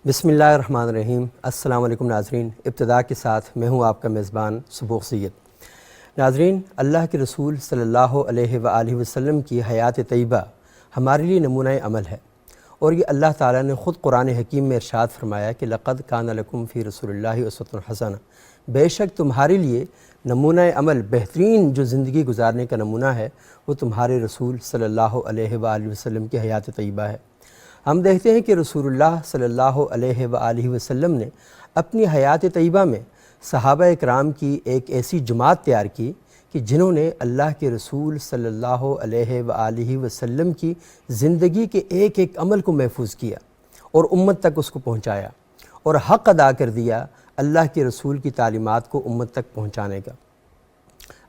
بسم اللہ الرحمن الرحیم۔ السلام علیکم ناظرین، ابتدا کے ساتھ میں ہوں آپ کا میزبان سبوغ سید۔ ناظرین، اللہ کے رسول صلی اللہ علیہ وآلہ وسلم کی حیات طیبہ ہمارے لیے نمونہ عمل ہے، اور یہ اللہ تعالیٰ نے خود قرآن حکیم میں ارشاد فرمایا کہ لقد کان لکم فی رسول اللہ اسوۃ حسنہ، بے شک تمہارے لیے نمونہ عمل، بہترین جو زندگی گزارنے کا نمونہ ہے وہ تمہارے رسول صلی اللہ علیہ وآلہ وسلم کی حیات طیبہ ہے۔ ہم دیکھتے ہیں کہ رسول اللہ صلی اللہ علیہ وآلہ وسلم نے اپنی حیات طیبہ میں صحابہ اکرام کی ایک ایسی جماعت تیار کی کہ جنہوں نے اللہ کے رسول صلی اللہ علیہ وآلہ وسلم کی زندگی کے ایک ایک عمل کو محفوظ کیا اور امت تک اس کو پہنچایا، اور حق ادا کر دیا اللہ کے رسول کی تعلیمات کو امت تک پہنچانے کا۔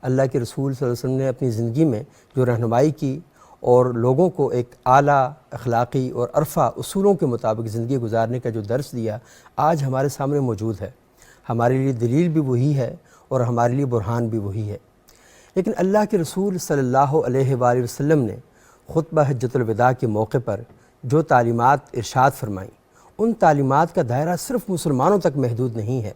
اللہ کے رسول صلی اللہ علیہ وسلم نے اپنی زندگی میں جو رہنمائی کی اور لوگوں کو ایک اعلیٰ اخلاقی اور عرفہ اصولوں کے مطابق زندگی گزارنے کا جو درس دیا، آج ہمارے سامنے موجود ہے۔ ہمارے لیے دلیل بھی وہی ہے اور ہمارے لیے برہان بھی وہی ہے۔ لیکن اللہ کے رسول صلی اللہ علیہ وآلہ وسلم نے خطبہ حجۃ الوداع کے موقع پر جو تعلیمات ارشاد فرمائیں، ان تعلیمات کا دائرہ صرف مسلمانوں تک محدود نہیں ہے،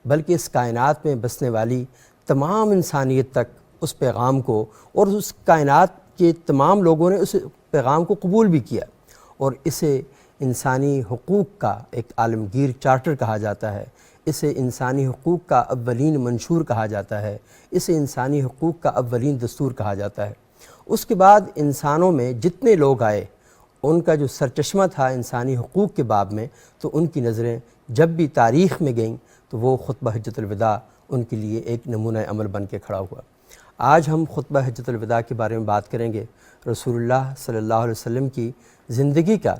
بلکہ اس کائنات میں بسنے والی تمام انسانیت تک اس پیغام کو، اور اس کائنات کے تمام لوگوں نے اس پیغام کو قبول بھی کیا، اور اسے انسانی حقوق کا ایک عالمگیر چارٹر کہا جاتا ہے، اسے انسانی حقوق کا اولین منشور کہا جاتا ہے، اسے انسانی حقوق کا اولین دستور کہا جاتا ہے۔ اس کے بعد انسانوں میں جتنے لوگ آئے، ان کا جو سرچشمہ تھا انسانی حقوق کے باب میں، تو ان کی نظریں جب بھی تاریخ میں گئیں تو وہ خطبہ حجۃ الوداع ان کے لیے ایک نمونہ عمل بن کے کھڑا ہوا۔ آج ہم خطبہ حجۃ الوداع کے بارے میں بات کریں گے، رسول اللہ صلی اللہ علیہ وسلم کی زندگی کا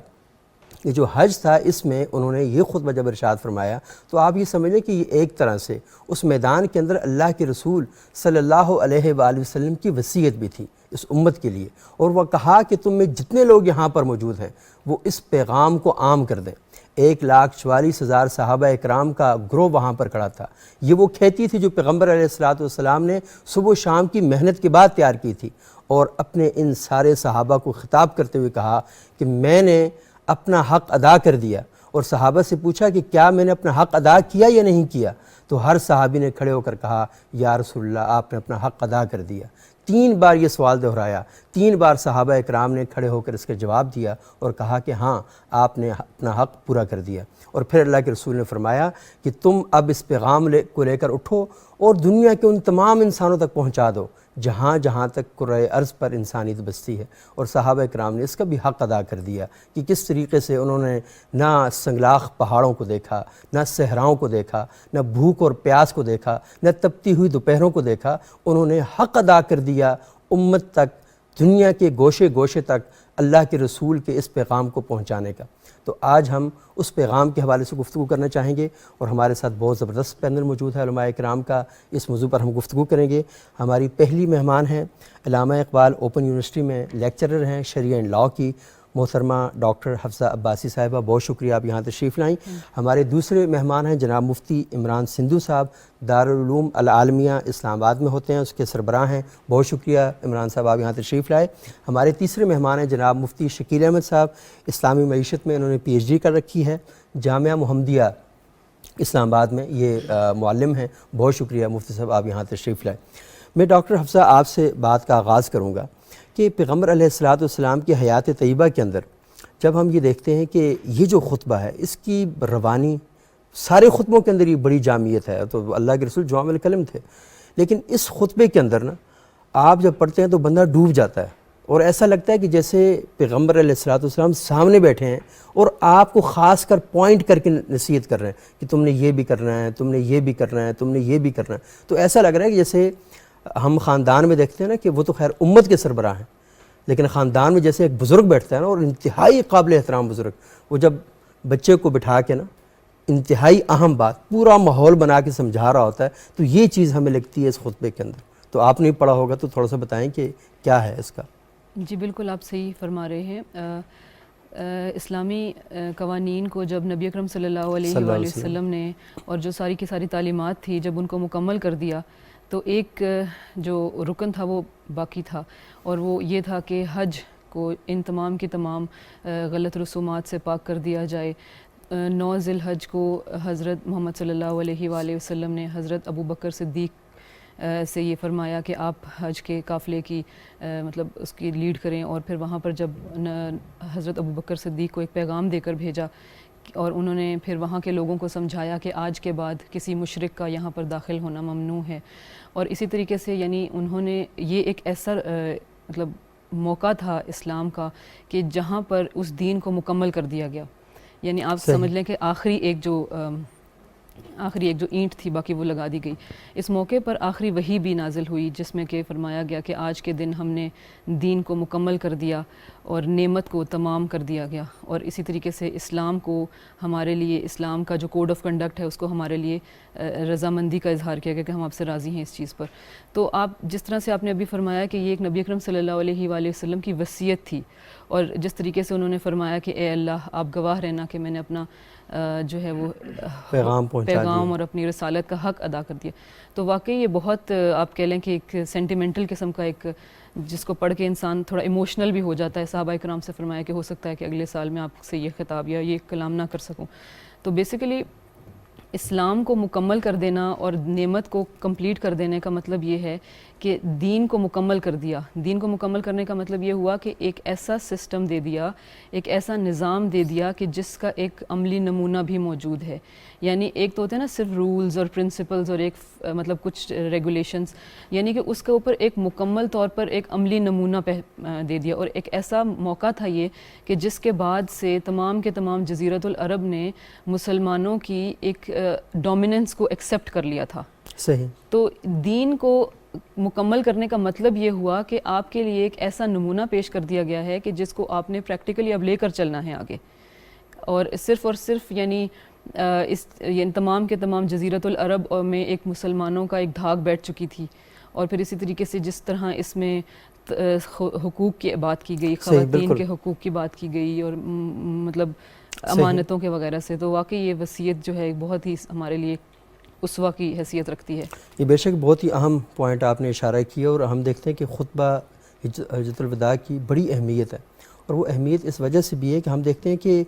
یہ جو حج تھا، اس میں انہوں نے یہ خطبہ جب ارشاد فرمایا تو آپ یہ سمجھ لیں کہ یہ ایک طرح سے اس میدان کے اندر اللہ کے رسول صلی اللہ علیہ وآلہ وسلم کی وصیت بھی تھی اس امت کے لیے، اور وہ کہا کہ تم میں جتنے لوگ یہاں پر موجود ہیں وہ اس پیغام کو عام کر دیں۔ 1,44,000 صحابہ اکرام کا گروہ وہاں پر کھڑا تھا۔ یہ وہ کھیتی تھی جو پیغمبر علیہ الصلوۃ والسلام نے صبح و شام کی محنت کے بعد تیار کی تھی، اور اپنے ان سارے صحابہ کو خطاب کرتے ہوئے کہا کہ میں نے اپنا حق ادا کر دیا، اور صحابہ سے پوچھا کہ کیا میں نے اپنا حق ادا کیا یا نہیں کیا، تو ہر صحابی نے کھڑے ہو کر کہا یا رسول اللہ آپ نے اپنا حق ادا کر دیا۔ 3 بار یہ سوال دہرایا، 3 بار صحابہ اکرام نے کھڑے ہو کر اس کا جواب دیا اور کہا کہ ہاں آپ نے اپنا حق پورا کر دیا۔ اور پھر اللہ کے رسول نے فرمایا کہ تم اب اس پیغام کو لے کر اٹھو اور دنیا کے ان تمام انسانوں تک پہنچا دو جہاں جہاں تک کرۂ ارض پر انسانیت بستی ہے۔ اور صحابہ اکرام نے اس کا بھی حق ادا کر دیا کہ کس طریقے سے انہوں نے نہ سنگلاخ پہاڑوں کو دیکھا، نہ صحراؤں کو دیکھا، نہ بھوک اور پیاس کو دیکھا، نہ تپتی ہوئی دوپہروں کو دیکھا، انہوں نے حق ادا کر دیا امت تک، دنیا کے گوشے گوشے تک اللہ کے رسول کے اس پیغام کو پہنچانے کا۔ تو آج ہم اس پیغام کے حوالے سے گفتگو کرنا چاہیں گے، اور ہمارے ساتھ بہت زبردست پینل موجود ہے علماء اکرام کا، اس موضوع پر ہم گفتگو کریں گے۔ ہماری پہلی مہمان ہیں علامہ اقبال اوپن یونیورسٹی میں لیکچرر ہیں شریعہ اینڈ لاء کی، محترمہ ڈاکٹر حفصہ عباسی صاحبہ، بہت شکریہ آپ یہاں تشریف لائیں۔ ہمارے دوسرے مہمان ہیں جناب مفتی عمران سندھو صاحب، دارالعلوم العالمیہ اسلام آباد میں ہوتے ہیں، اس کے سربراہ ہیں، بہت شکریہ عمران صاحب آپ یہاں تشریف لائے۔ ہمارے تیسرے مہمان ہیں جناب مفتی شکیل احمد صاحب، اسلامی معیشت میں انہوں نے پی ایچ ڈی کر رکھی ہے، جامعہ محمدیہ اسلام آباد میں یہ معلم ہیں، بہت شکریہ مفتی صاحب آپ یہاں تشریف لائے۔ میں ڈاکٹر حفصہ آپ سے بات کا آغاز کروں گا کہ پیغمبر علیہ الصلوۃ والسلام کی حیات طیبہ کے اندر جب ہم یہ دیکھتے ہیں کہ یہ جو خطبہ ہے اس کی روانی، سارے خطبوں کے اندر یہ بڑی جامعیت ہے، تو اللہ کے رسول جوامع الکلم تھے، لیکن اس خطبے کے اندر نا آپ جب پڑھتے ہیں تو بندہ ڈوب جاتا ہے، اور ایسا لگتا ہے کہ جیسے پیغمبر علیہ الصلوۃ والسلام سامنے بیٹھے ہیں اور آپ کو خاص کر پوائنٹ کر کے نصیحت کر رہے ہیں کہ تم نے یہ بھی کرنا ہے، تم نے یہ بھی کرنا ہے، تم نے یہ بھی کرنا ہے۔ تو ایسا لگ رہا ہے کہ جیسے ہم خاندان میں دیکھتے ہیں نا کہ وہ تو خیر امت کے سربراہ ہیں، لیکن خاندان میں جیسے ایک بزرگ بیٹھتا ہے نا، اور انتہائی قابل احترام بزرگ، وہ جب بچے کو بٹھا کے نا انتہائی اہم بات پورا ماحول بنا کے سمجھا رہا ہوتا ہے، تو یہ چیز ہمیں لگتی ہے اس خطبے کے اندر۔ تو آپ نے پڑھا ہوگا تو تھوڑا سا بتائیں کہ کیا ہے اس کا۔ جی بالکل آپ صحیح فرما رہے ہیں۔ اسلامی قوانین کو جب نبی اکرم صلی اللہ علیہ وآلہ وسلم نے اور جو ساری کی ساری تعلیمات تھی جب ان کو مکمل کر دیا، تو ایک جو رکن تھا وہ باقی تھا، اور وہ یہ تھا کہ حج کو ان تمام کی تمام غلط رسومات سے پاک کر دیا جائے، 9 ذی الحج کو حضرت محمد صلی اللہ علیہ وآلہ وسلم نے حضرت ابو بکر صدیق سے یہ فرمایا کہ آپ حج کے قافلے کی مطلب اس کی لیڈ کریں، اور پھر وہاں پر جب حضرت ابو بکر صدیق کو ایک پیغام دے کر بھیجا، اور انہوں نے پھر وہاں کے لوگوں کو سمجھایا کہ آج کے بعد کسی مشرک کا یہاں پر داخل ہونا ممنوع ہے. اور اسی طریقے سے یعنی انہوں نے یہ ایک ایسا مطلب موقع تھا اسلام کا کہ جہاں پر اس دین کو مکمل کر دیا گیا. یعنی آپ سمجھ لیں کہ آخری ایک جو اینٹ تھی باقی وہ لگا دی گئی. اس موقع پر آخری وحی بھی نازل ہوئی جس میں کہ فرمایا گیا کہ آج کے دن ہم نے دین کو مکمل کر دیا اور نعمت کو تمام کر دیا گیا. اور اسی طریقے سے اسلام کو ہمارے لیے، اسلام کا جو کوڈ آف کنڈکٹ ہے اس کو ہمارے لیے رضامندی کا اظہار کیا گیا کہ ہم آپ سے راضی ہیں اس چیز پر. تو آپ جس طرح سے آپ نے ابھی فرمایا کہ یہ ایک نبی اکرم صلی اللہ علیہ وآلہ وسلم کی وصیت تھی، اور جس طریقے سے انہوں نے فرمایا کہ اے اللہ آپ گواہ رہنا کہ میں نے اپنا جو ہے وہ پیغام اور اپنی رسالت کا حق ادا کر دیا. تو واقعی یہ بہت آپ کہہ لیں کہ ایک سینٹیمنٹل قسم کا ایک جس کو پڑھ کے انسان تھوڑا ایموشنل بھی ہو جاتا ہے. صحابہ کرام سے فرمایا کہ ہو سکتا ہے کہ اگلے سال میں آپ سے یہ خطاب یا یہ کلام نہ کر سکوں. تو بیسیکلی اسلام کو مکمل کر دینا اور نعمت کو کمپلیٹ کر دینے کا مطلب یہ ہے کہ دین کو مکمل کر دیا. دین کو مکمل کرنے کا مطلب یہ ہوا کہ ایک ایسا سسٹم دے دیا، ایک ایسا نظام دے دیا کہ جس کا ایک عملی نمونہ بھی موجود ہے. یعنی ایک تو ہوتے ہیں نا صرف رولز اور پرنسپلز اور ایک مطلب کچھ ریگولیشنز، یعنی کہ اس کے اوپر ایک مکمل طور پر ایک عملی نمونہ دے دیا. اور ایک ایسا موقع تھا یہ کہ جس کے بعد سے تمام کے تمام جزیرۃ العرب نے مسلمانوں کی ایک ڈومیننس کو ایکسیپٹ کر لیا تھا. صحیح. تو دین کو مکمل کرنے کا مطلب یہ ہوا کہ آپ کے لیے ایک ایسا نمونہ پیش کر دیا گیا ہے کہ جس کو آپ نے پریکٹیکلی اب لے کر چلنا ہے آگے. اور صرف یعنی تمام کے تمام جزیرۃ العرب میں ایک مسلمانوں کا ایک دھاگ بیٹھ چکی تھی. اور پھر اسی طریقے سے جس طرح اس میں حقوق کی بات کی گئی، خواتین کے حقوق کی بات کی گئی، اور مطلب امانتوں کے وغیرہ سے، تو واقعی یہ وصیت جو ہے بہت ہی ہمارے لیے اسوہ کی حیثیت رکھتی ہے. یہ بے شک بہت ہی اہم پوائنٹ آپ نے اشارہ کیا، اور ہم دیکھتے ہیں کہ خطبہ حجۃ الوداع کی بڑی اہمیت ہے. اور وہ اہمیت اس وجہ سے بھی ہے کہ ہم دیکھتے ہیں کہ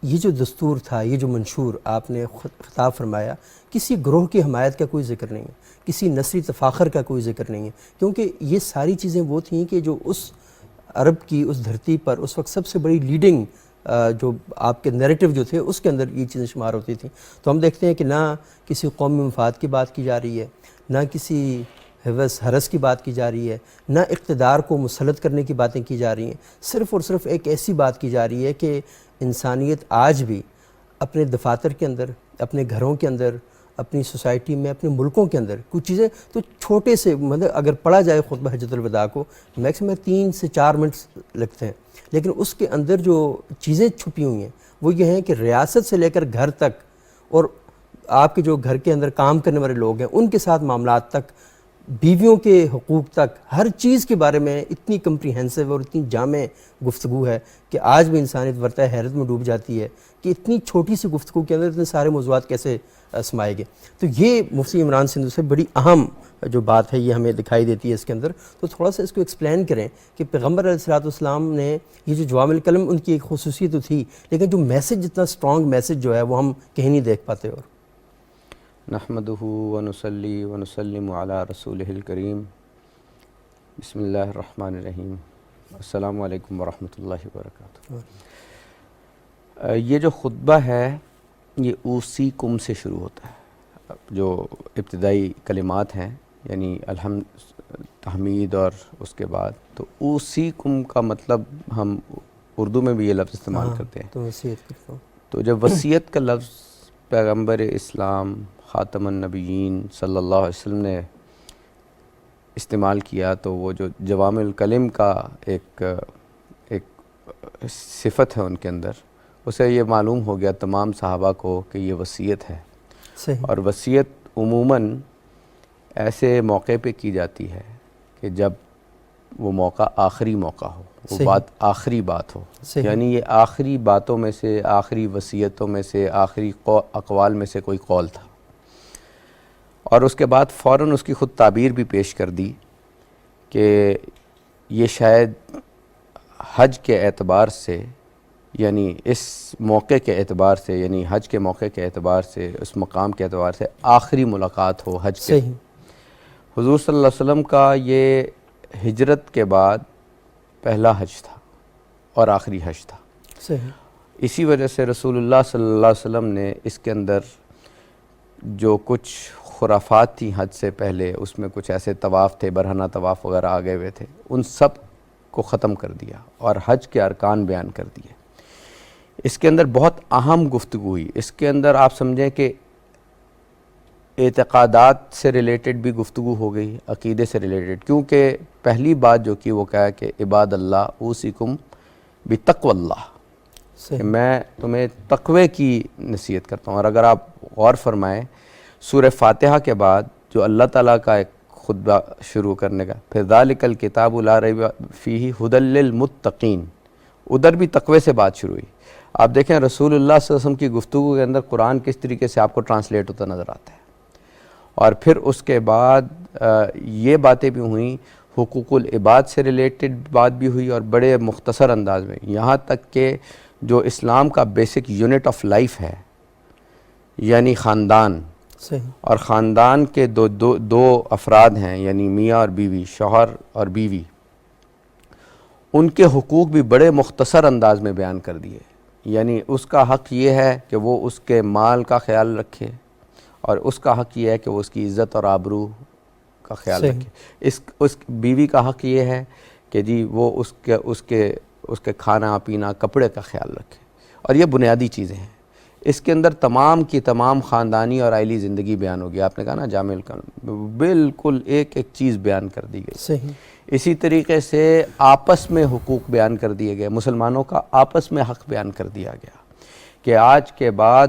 یہ جو دستور تھا، یہ جو منشور آپ نے خطاب فرمایا، کسی گروہ کی حمایت کا کوئی ذکر نہیں ہے، کسی نسلی تفاخر کا کوئی ذکر نہیں ہے، کیونکہ یہ ساری چیزیں وہ تھیں کہ جو اس عرب کی اس دھرتی پر اس وقت سب سے بڑی لیڈنگ جو آپ کے نیریٹو جو تھے اس کے اندر یہ چیزیں شمار ہوتی تھیں. تو ہم دیکھتے ہیں کہ نہ کسی قومی مفاد کی بات کی جا رہی ہے، نہ کسی حوث ہرس کی بات کی جا رہی ہے، نہ اقتدار کو مسلط کرنے کی باتیں کی جا رہی ہیں. صرف اور صرف ایک ایسی بات کی جا رہی ہے کہ انسانیت آج بھی اپنے دفاتر کے اندر، اپنے گھروں کے اندر، اپنی سوسائٹی میں، اپنے ملکوں کے اندر کچھ چیزیں تو چھوٹے سے مطلب اگر پڑھا جائے خطبہ حجۃ الوداع کو میکسیمم 3 سے 4 منٹس لگتے ہیں، لیکن اس کے اندر جو چیزیں چھپی ہوئی ہیں وہ یہ ہیں کہ ریاست سے لے کر گھر تک، اور آپ کے جو گھر کے اندر کام کرنے والے لوگ ہیں ان کے ساتھ معاملات تک، بیویوں کے حقوق تک، ہر چیز کے بارے میں اتنی کمپریہنسو اور اتنی جامع گفتگو ہے کہ آج بھی انسانیت ورتہ حیرت میں ڈوب جاتی ہے کہ اتنی چھوٹی سی گفتگو کے اندر اتنے سارے موضوعات کیسے سمائے گئے. تو یہ مفتی عمران سندھو سے بڑی اہم جو بات ہے یہ ہمیں دکھائی دیتی ہے اس کے اندر. تو تھوڑا سا اس کو ایکسپلین کریں کہ پیغمبر علیہ السلام نے یہ جو جوامع الکلم ان کی ایک خصوصیت تو تھی، لیکن جو میسج جتنا اسٹرانگ میسج جو ہے وہ ہم کہیں نہیں دیکھ پاتے. اور نحمدہ ونصلی ونسلم علی رسولہ الکریم. بسم اللہ الرحمن الرحیم. السلام علیکم ورحمۃ اللہ وبرکاتہ. یہ جو خطبہ ہے یہ اوصیکم سے شروع ہوتا ہے. جو ابتدائی کلمات ہیں یعنی تحمید اور اس کے بعد تو اوصیکم کا مطلب ہم اردو میں بھی یہ لفظ استعمال کرتے ہیں. تو وصیت کرتا ہوں. تو جب وصیت کا لفظ پیغمبر اسلام خاتم النبیین صلی اللہ علیہ وسلم نے استعمال کیا تو وہ جو جوامع الکلم کا ایک صفت ہے ان کے اندر، اسے یہ معلوم ہو گیا تمام صحابہ کو کہ یہ وصیت ہے. صحیح. اور وصیت عموماً ایسے موقع پہ کی جاتی ہے کہ جب وہ موقع آخری موقع ہو، وہ بات آخری بات ہو. یعنی یہ آخری باتوں میں سے، آخری وصیتوں میں سے، آخری اقوال میں سے کوئی قول تھا. اور اس کے بعد فوراً اس کی خود تعبیر بھی پیش کر دی کہ یہ شاید حج کے اعتبار سے یعنی اس موقع کے اعتبار سے، یعنی حج کے موقع کے اعتبار سے، اس مقام کے اعتبار سے آخری ملاقات ہو حج کے۔ حضور صلی اللہ علیہ وسلم کا یہ ہجرت کے بعد پہلا حج تھا اور آخری حج تھا۔ اسی وجہ سے رسول اللہ صلی اللہ علیہ وسلم نے اس کے اندر جو کچھ خرافات تھیں حج سے پہلے، اس میں کچھ ایسے طواف تھے، برہنہ طواف وغیرہ آ گئے ہوئے تھے، ان سب کو ختم کر دیا اور حج کے ارکان بیان کر دیے۔ اس کے اندر بہت اہم گفتگو ہوئی۔ اس کے اندر آپ سمجھیں کہ اعتقادات سے ریلیٹڈ بھی گفتگو ہو گئی، عقیدے سے ریلیٹڈ، کیونکہ پہلی بات جو کی وہ کہا کہ عباد اللہ اوصیکم بتقوی اللہ، کہ میں تمہیں تقوی کی نصیحت کرتا ہوں۔ اور اگر آپ غور فرمائیں سورہ فاتحہ کے بعد جو اللہ تعالیٰ کا ایک خطبہ شروع کرنے کا، پھر ذالک الکتاب لا ریب فیہ ھدی للمتقین، ادھر بھی تقوی سے بات شروع ہوئی۔ آپ دیکھیں رسول اللہ صلی اللہ علیہ وسلم کی گفتگو کے اندر قرآن کس طریقے سے آپ کو ٹرانسلیٹ ہوتا نظر آتا ہے۔ اور پھر اس کے بعد یہ باتیں بھی ہوئیں، حقوق العباد سے ریلیٹڈ بات بھی ہوئی اور بڑے مختصر انداز میں، یہاں تک کہ جو اسلام کا بیسک یونٹ آف لائف ہے، یعنی خاندان، اور خاندان کے دو افراد ہیں، یعنی میاں اور بیوی، شوہر اور بیوی، ان کے حقوق بھی بڑے مختصر انداز میں بیان کر دیے۔ یعنی اس کا حق یہ ہے کہ وہ اس کے مال کا خیال رکھے، اور اس کا حق یہ ہے کہ وہ اس کی عزت اور آبرو کا خیال رکھے۔ اس بیوی کا حق یہ ہے کہ جی وہ اس کے کھانا پینا کپڑے کا خیال رکھے، اور یہ بنیادی چیزیں ہیں۔ اس کے اندر تمام کی تمام خاندانی اور عائلی زندگی بیان ہوگی۔ آپ نے کہا نا جامع الکلام، بالکل ایک ایک چیز بیان کر دی گئی۔ اسی طریقے سے آپس میں حقوق بیان کر دیے گئے، مسلمانوں کا آپس میں حق بیان کر دیا گیا کہ آج کے بعد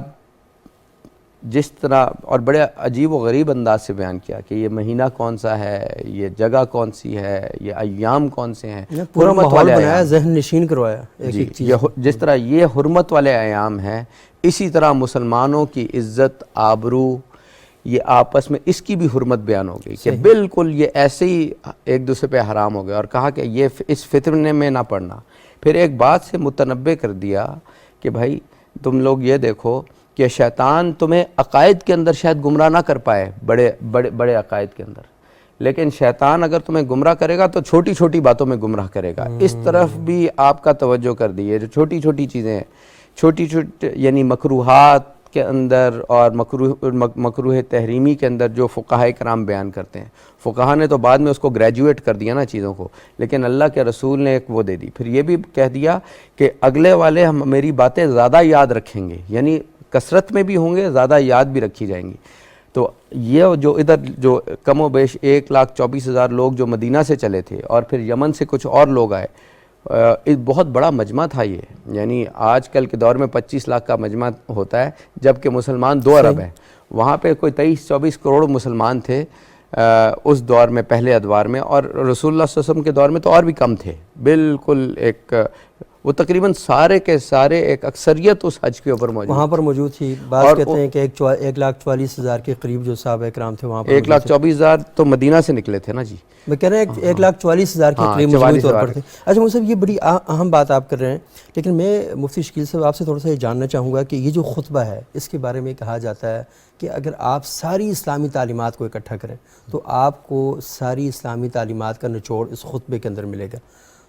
جس طرح، اور بڑے عجیب و غریب انداز سے بیان کیا کہ یہ مہینہ کون سا ہے، یہ جگہ کون سی ہے، یہ ایام کون سے ہیں، پورا ماحول بنایا، ذہن نشین کروایا ایک ایک چیز۔ جس طرح یہ حرمت والے ایام ہیں، اسی طرح مسلمانوں کی عزت آبرو یہ آپس میں اس کی بھی حرمت بیان ہو گئی کہ بالکل یہ ایسے ہی ایک دوسرے پہ حرام ہو گیا، اور کہا کہ یہ اس فتنے میں نہ پڑنا۔ پھر ایک بات سے متنبع کر دیا کہ بھائی تم لوگ یہ دیکھو کہ شیطان تمہیں عقائد کے اندر شاید گمراہ نہ کر پائے، بڑے عقائد کے اندر، لیکن شیطان اگر تمہیں گمراہ کرے گا تو چھوٹی چھوٹی باتوں میں گمراہ کرے گا۔ اس طرف بھی آپ کا توجہ کر دی ہے، جو چھوٹی چھوٹی چیزیں ہیں، چھوٹی یعنی مکروہات کے اندر اور مکروہ تحریمی کے اندر جو فقہاء کرام بیان کرتے ہیں، فقہاء نے تو بعد میں اس کو گریجویٹ کر دیا نا چیزوں کو، لیکن اللہ کے رسول نے ایک وہ دے دی۔ پھر یہ بھی کہہ دیا کہ اگلے والے ہم میری باتیں زیادہ یاد رکھیں گے، یعنی کثرت میں بھی ہوں گے، زیادہ یاد بھی رکھی جائیں گی۔ تو یہ جو ادھر جو کم و بیش 1,24,000 لوگ جو مدینہ سے چلے تھے، اور پھر یمن سے کچھ اور لوگ آئے، ایک بہت بڑا مجمع تھا یہ، یعنی آج کل کے دور میں 25 لاکھ کا مجمع ہوتا ہے، جبکہ مسلمان 2 ارب ہیں۔ وہاں پہ کوئی 23-24 کروڑ مسلمان تھے اس دور میں، پہلے ادوار میں، اور رسول اللہ صلی اللہ علیہ وسلم کے دور میں تو اور بھی کم تھے۔ بالکل ایک وہ تقریباً سارے کے سارے ایک اکثریت اس حج کے اوپر موجود، وہاں پر موجود تھی۔ بعض کہتے ہیں کہ 1,44,000 کے قریب جو صحابہ کرام تھے وہاں پر 1,24,000 تو مدینہ سے نکلے تھے نا جی، میں کہہ رہے ہیں 1,44,000 کے قریب مجموعی طور پر تھے۔ اچھا مجھے یہ بڑی اہم بات آپ کر رہے ہیں، لیکن میں مفتی شکیل صاحب آپ سے تھوڑا سا یہ جاننا چاہوں گا کہ یہ جو خطبہ ہے اس کے بارے میں کہا جاتا ہے کہ اگر آپ ساری اسلامی تعلیمات کو اکٹھا کریں تو آپ کو ساری اسلامی تعلیمات کا نچوڑ اس خطبے کے اندر ملے گا۔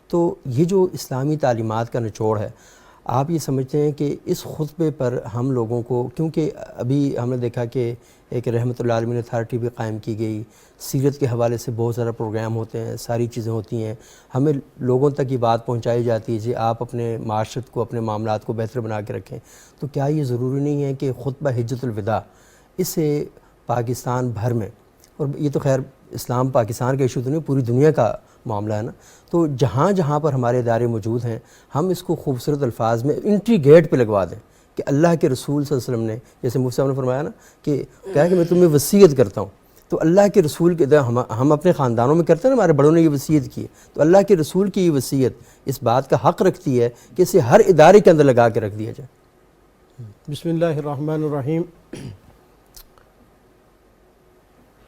تو یہ جو اسلامی تعلیمات کا نچوڑ ہے، آپ یہ سمجھتے ہیں کہ اس خطبے پر ہم لوگوں کو، کیونکہ ابھی ہم نے دیکھا کہ ایک رحمت اللہ عالمین اتھارٹی بھی قائم کی گئی، سیرت کے حوالے سے بہت سارا پروگرام ہوتے ہیں، ساری چیزیں ہوتی ہیں، ہمیں لوگوں تک یہ بات پہنچائی جاتی ہے جی آپ اپنے معاشرت کو، اپنے معاملات کو بہتر بنا کے رکھیں۔ تو کیا یہ ضروری نہیں ہے کہ خطبہ حجۃ الوداع اسے پاکستان بھر میں، اور یہ تو خیر اسلام پاکستان کا ایشو تو نہیں، پوری دنیا کا معاملہ ہے نا، تو جہاں جہاں پر ہمارے ادارے موجود ہیں ہم اس کو خوبصورت الفاظ میں انٹری گیٹ پہ لگوا دیں کہ اللہ کے رسول صلی اللہ علیہ وسلم نے، جیسے مفتی صاحب نے فرمایا نا کہ کہا کہ میں تمہیں وصیت کرتا ہوں، تو اللہ کے رسول کے ہم اپنے خاندانوں میں کرتے ہیں نا، ہمارے بڑوں نے یہ وصیت کی ہے، تو اللہ کے رسول کی یہ وصیت اس بات کا حق رکھتی ہے کہ اسے ہر ادارے کے اندر لگا کے رکھ دیا جائے۔ بسم اللہ الرحمن الرحیم۔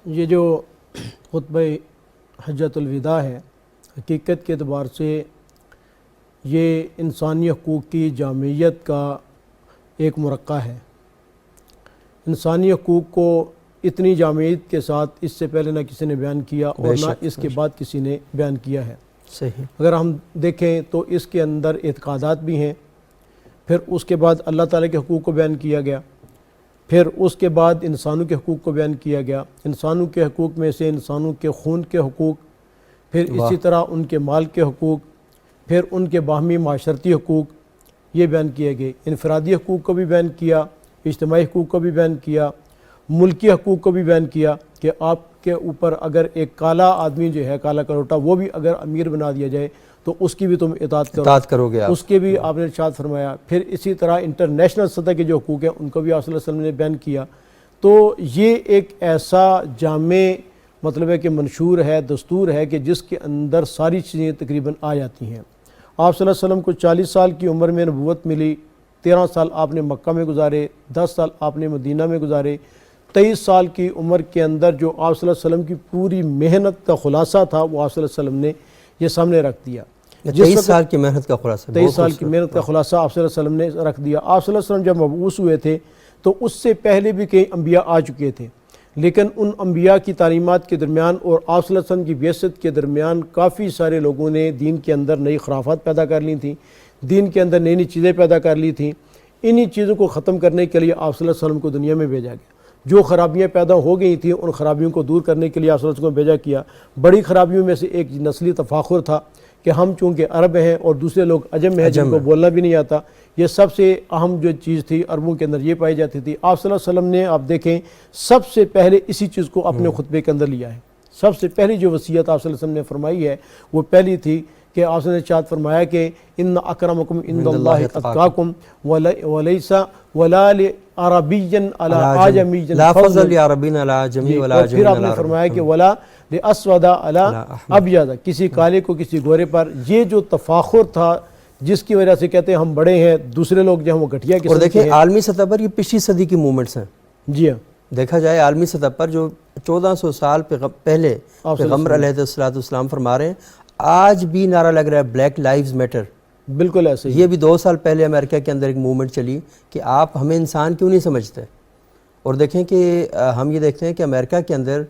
یہ جو خطبہ حجۃ الوداع ہے، حقیقت کے اعتبار سے یہ انسانی حقوق کی جامعیت کا ایک مرقع ہے۔ انسانی حقوق کو اتنی جامعیت کے ساتھ اس سے پہلے نہ کسی نے بیان کیا اور نہ اس کے بعد کسی نے بیان کیا ہے۔ صحیح۔ اگر ہم دیکھیں تو اس کے اندر اعتقادات بھی ہیں، پھر اس کے بعد اللہ تعالیٰ کے حقوق کو بیان کیا گیا، پھر اس کے بعد انسانوں کے حقوق کو بیان کیا گیا۔ انسانوں کے حقوق میں سے انسانوں کے خون کے حقوق، پھر اسی طرح ان کے مال کے حقوق، پھر ان کے باہمی معاشرتی حقوق یہ بیان کیے گئے۔ انفرادی حقوق کو بھی بیان کیا، اجتماعی حقوق کو بھی بیان کیا، ملکی حقوق کو بھی بیان کیا کہ آپ کے اوپر اگر ایک کالا آدمی جو ہے، کالا کروٹا، وہ بھی اگر امیر بنا دیا جائے تو اس کی بھی تم اطاعت کرو گے آپ، اس کے بھی آپ نے ارشاد فرمایا۔ پھر اسی طرح انٹرنیشنل سطح کے جو حقوق ہیں ان کو بھی آپ صلی اللہ علیہ وسلم نے بیان کیا۔ تو یہ ایک ایسا جامع مطلب ہے کہ منشور ہے، دستور ہے کہ جس کے اندر ساری چیزیں تقریباً آ جاتی ہیں۔ آپ صلی اللہ علیہ وسلم کو 40 سال کی عمر میں نبوت ملی، 13 سال آپ نے مکہ میں گزارے، 10 سال آپ نے مدینہ میں گزارے۔ 23 سال کی عمر کے اندر جو آپ صلی اللہ علیہ وسلم کی پوری محنت کا خلاصہ تھا وہ آپ صلی اللہ علیہ وسلم نے یہ سامنے رکھ دیا۔ 23 سال کی محنت کا خلاصہ، 23 سال کی محنت کا خلاصہ آپ صلی اللہ علیہ وسلم نے رکھ دیا۔ آپ صلی اللہ علیہ وسلم جب مبعوث ہوئے تھے تو اس سے پہلے بھی کئی انبیاء آ چکے تھے، لیکن ان انبیاء کی تعلیمات کے درمیان اور آپ صلی اللہ علیہ وسلم کی بعثت کے درمیان کافی سارے لوگوں نے دین کے اندر نئی خرافات پیدا کر لی تھیں، دین کے اندر نئی نئی چیزیں پیدا کر لی تھیں۔ انہی چیزوں کو ختم کرنے کے لیے آپ صلی اللہ علیہ وسلم کو دنیا میں بھیجا گیا۔ جو خرابیاں پیدا ہو گئی تھیں ان خرابیوں کو دور کرنے کے لیے آپ صلی اللہ علیہ وسلم کو بھیجا کیا۔ بڑی خرابیوں میں سے ایک نسلی تفاخر تھا کہ ہم چونکہ عرب ہیں اور دوسرے لوگ عجم ہیں جن کو بولنا بھی نہیں آتا، یہ سب سے اہم جو چیز تھی عربوں کے اندر یہ پائی جاتی تھی۔ آپ صلی اللہ علیہ وسلم نے آپ دیکھیں سب سے پہلے اسی چیز کو اپنے خطبے کے اندر لیا ہے۔ سب سے پہلی جو وصیت آپ صلی اللہ علیہ وسلم نے فرمائی ہے وہ پہلی تھی کہ آپ نے ارشاد فرمایا کہ ان اکرمکم عند اللہ اتقاکم ولیس ولا لعربی علی اعجمی لا فضل لعربی علی اعجمی ولا اعجمی پھر آپ نے فرمایا کہ ولا لاسود علی ابیض، کسی کالے کو کسی گورے پر۔ یہ جو تفاخر تھا جس کی وجہ سے کہتے ہیں ہم بڑے ہیں، دوسرے لوگ جو ہیں وہ گھٹیا قسم کے ہیں۔ اور دیکھیں عالمی سطح پر یہ پچھلی صدی کی موومنٹس ہیں۔ جی ہاں، دیکھا جائے عالمی سطح پر جو 1400 سال پہلے پیغمبر علیہ السلام فرما رہے ہیں، آج بھی نعرہ لگ رہا ہے بلیک لائیوز میٹر۔ بالکل ایسے ہی۔ یہ بھی 2 سال پہلے امریکہ کے اندر ایک موومنٹ چلی کہ آپ ہمیں انسان کیوں نہیں سمجھتے۔ اور دیکھیں کہ ہم یہ دیکھتے ہیں کہ امریکہ کے اندر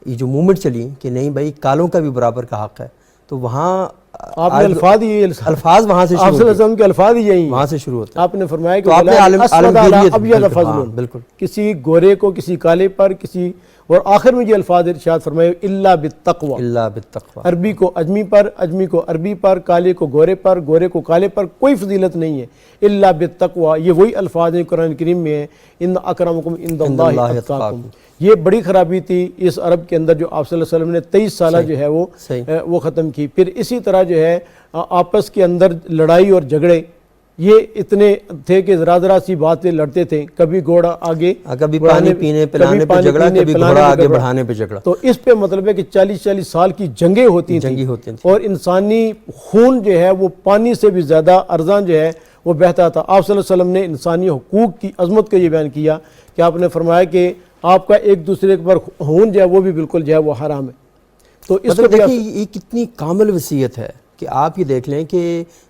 یہ جو موومنٹ چلی کہ نہیں بھائی کالوں کا بھی برابر کا حق ہے، تو وہاں آپ نے الفاظ ہی الفاظ وہاں سے آپ صلی اللہ علیہ وسلم کے الفاظ ہی یہی وہاں سے شروع ہوتے ہیں۔ آپ نے فرمایا کہ بالکل کسی گورے کو کسی کالے پر کسی، اور آخر میں یہ الفاظ ارشاد فرمائے الا بالتقوی، الا بالتقوی، عربی کو اجمی پر، اجمی کو عربی پر، کالے کو گورے پر، گورے کو کالے پر کوئی فضیلت نہیں ہے الا بالتقوی۔ یہ وہی الفاظ ہیں قرآن کریم میں ہیں ان اکرمکم عند اللہ اتقاکم۔ یہ بڑی خرابی تھی اس عرب کے اندر جو آپ صلی اللہ علیہ وسلم نے 23 سالہ جو ہے وہ ختم کی۔ پھر اسی طرح جو ہے آپس کے اندر لڑائی اور جھگڑے یہ اتنے تھے کہ ذرا ذرا سی بات پہ لڑتے تھے، کبھی گھوڑا آگے، کبھی پانی پینے پلانے پہ جھگڑا، کبھی گھوڑا آگے بڑھانے پہ جھگڑا۔ تو اس پہ مطلب ہے کہ 40 سال کی جنگیں ہوتی تھیں اور انسانی خون جو ہے وہ پانی سے بھی زیادہ ارزاں جو ہے وہ بہتا تھا۔ آپ صلی اللہ علیہ وسلم نے انسانی حقوق کی عظمت کو یہ بیان کیا کہ آپ نے فرمایا کہ آپ کا ایک دوسرے پر خون جو ہے وہ بھی بالکل جو ہے وہ حرام ہے۔ تو اس کو دیکھیں یہ کتنی کامل وصیت ہے کہ آپ یہ دیکھ لیں کہ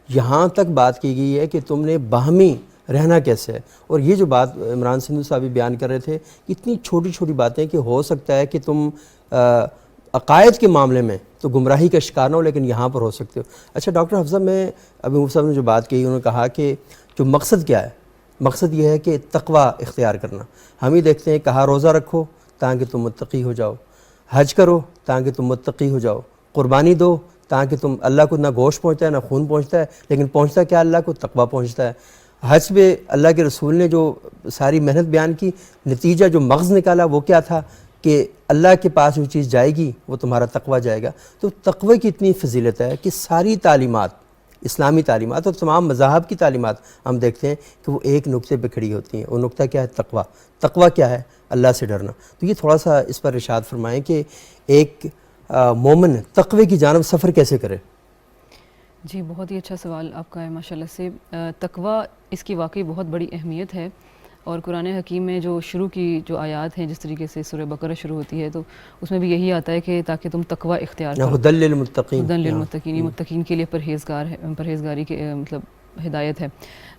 یہاں تک بات کی گئی ہے کہ تم نے باہمی رہنا کیسے ہے۔ اور یہ جو بات عمران سندھو صاحب بیان کر رہے تھے، اتنی چھوٹی چھوٹی باتیں کہ ہو سکتا ہے کہ تم عقائد کے معاملے میں تو گمراہی کا شکار نہ ہو لیکن یہاں پر ہو سکتے ہو۔ اچھا ڈاکٹر حفصہ، میں ابھی مفتی صاحب نے جو بات کی انہوں نے کہا کہ جو مقصد کیا ہے، مقصد یہ ہے کہ تقوی اختیار کرنا۔ ہم ہی دیکھتے ہیں کہا روزہ رکھو تاکہ تم متقی ہو جاؤ، حج کرو تاکہ تم متقی ہو جاؤ، قربانی دو تاکہ تم، اللہ کو نہ گوشت پہنچتا ہے نہ خون پہنچتا ہے، لیکن پہنچتا کیا اللہ کو؟ تقوی پہنچتا ہے۔ حج پہ اللہ کے رسول نے جو ساری محنت بیان کی، نتیجہ جو مغز نکالا وہ کیا تھا کہ اللہ کے پاس جو چیز جائے گی وہ تمہارا تقوی جائے گا۔ تو تقوی کی اتنی فضیلت ہے کہ ساری تعلیمات، اسلامی تعلیمات اور تمام مذاہب کی تعلیمات ہم دیکھتے ہیں کہ وہ ایک نقطے پہ کھڑی ہوتی ہیں۔ وہ نقطہ کیا ہے؟ تقوی۔ تقوی کیا ہے؟ اللہ سے ڈرنا۔ تو یہ تھوڑا سا اس پر ارشاد فرمائیں کہ ایک مومن تقوی کی جانب سفر کیسے کرے؟ جی بہت ہی اچھا سوال آپ کا ہے ماشاءاللہ سے۔ تقوی اس کی واقعی بہت بڑی اہمیت ہے۔ اور قرآن حکیم میں جو شروع کی جو آیات ہیں، جس طریقے سے سورہ بقرہ شروع ہوتی ہے، تو اس میں بھی یہی آتا ہے کہ تاکہ تم تقوی اختیار کرو. ہدی للمتقین، ہدی للمتقین، یہ متقین کے لیے پرہیزگاری کے مطلب ہدایت ہے.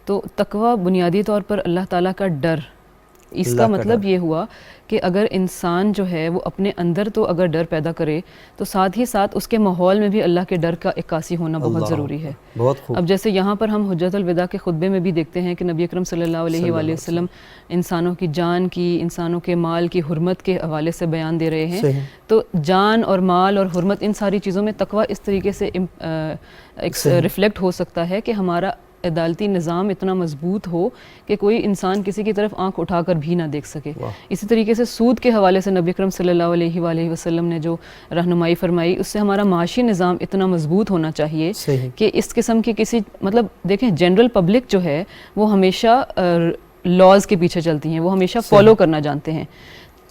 تو تقوی بنیادی طور پر اللہ تعالیٰ کا ڈر. اس کا مطلب یہ ہوا کہ اگر انسان جو ہے وہ اپنے اندر تو اگر ڈر پیدا کرے تو ساتھ ہی ساتھ اس کے ماحول میں بھی اللہ کے ڈر کا عکاسی ہونا بہت ضروری ہے. بہت خوب. اب جیسے یہاں پر ہم حجت الوداع کے خطبے میں بھی دیکھتے ہیں کہ نبی اکرم صلی اللہ علیہ وآلہ وسلم انسانوں کی جان کی، انسانوں کے مال کی حرمت کے حوالے سے بیان دے رہے ہیں. تو جان اور مال اور حرمت، ان ساری چیزوں میں تقوی اس طریقے سے ریفلیکٹ ہو سکتا ہے کہ ہمارا عدالتی نظام اتنا مضبوط ہو کہ کوئی انسان کسی کی طرف آنکھ اٹھا کر بھی نہ دیکھ سکے. اسی طریقے سے سود کے حوالے سے نبی اکرم صلی اللہ علیہ وآلہ وسلم نے جو رہنمائی فرمائی، اس سے ہمارا معاشی نظام اتنا مضبوط ہونا چاہیے کہ اس قسم کی کسی مطلب دیکھیں جنرل پبلک جو ہے وہ ہمیشہ لاز کے پیچھے چلتی ہیں، وہ ہمیشہ فالو کرنا جانتے ہیں.